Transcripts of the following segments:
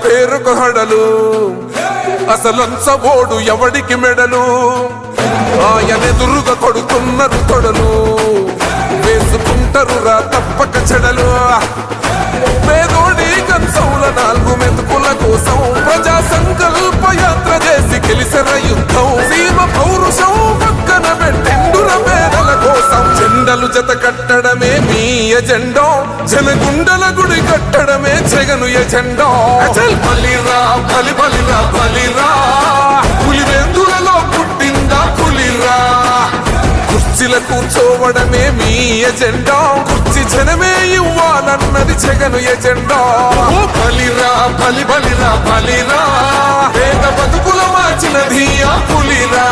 పేరుకు హడలు అసలంచబోడు ఎవడికి మెడలు ఆయనెదురుగా కొడుతున్నారు తొడలు వేసుకుంటారు రా తప్పక చెడలు పేదోడి కంచౌల 4 మెతుకుల కోసం ప్రజా సంకల్ప యాత్ర చేసి గెలిసిన యుద్ధం సీమ పౌరుషం పక్కన పెట్టిండుర పేదల కోసం జెండలు జత కట్టడమే మీ ఎజెండా జనగుండల గుడి కట్టడమే జగను ఎజెండా బలిరా బలి బలిరా బలిరా పులివెందులలో పుట్టిందా పులిరా కుర్చీల కూర్చోవడమే మీ ఎజెండా కుర్చీ జనమే ఇవ్వాలన్నది జగను ఎజెండా బలిరా బలి బలిరా బలిరా పేద బతుకుల మార్చినది ఆ పులిరా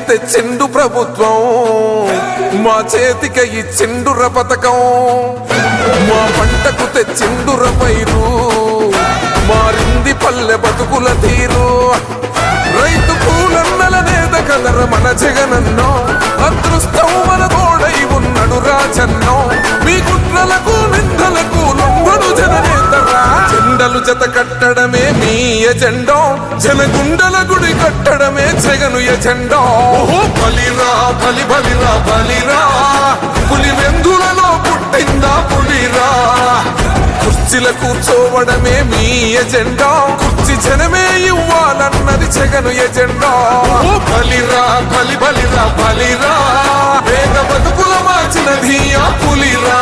తెచ్చిండు ప్రభుత్వం మా చేతికి ఇచ్చిండుర పథకం మా పంటకు తెచ్చిండుర పైరు మారింది పల్లె బతుకుల తీరు రైతు కూలన్నల నేత కదర మన జగనన్నో అదృష్టం మన తోడై ఉన్నాడు రాజన్నో మీ కుట్రలకు నిందలకు లొంగడు జననేతరా జెండలు జత కట్టడమే మీ ఎజెండా జనగుండల గుడి కట్టడమే జగను ఎజెండా బలిరా బలి బలిరా బలిరా పులివెందులలో పుట్టిందా పులిరా కుర్చీల కూర్చోవడమే మీ ఎజెండా కుర్చీ జనమే ఇవ్వాలన్నది జగను ఎజెండా బలిరా బలి బలిరా బలిరా పేద బతుకుల మార్చినది ఆ పులిరా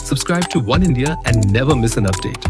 Subscribe to One India and never miss an update.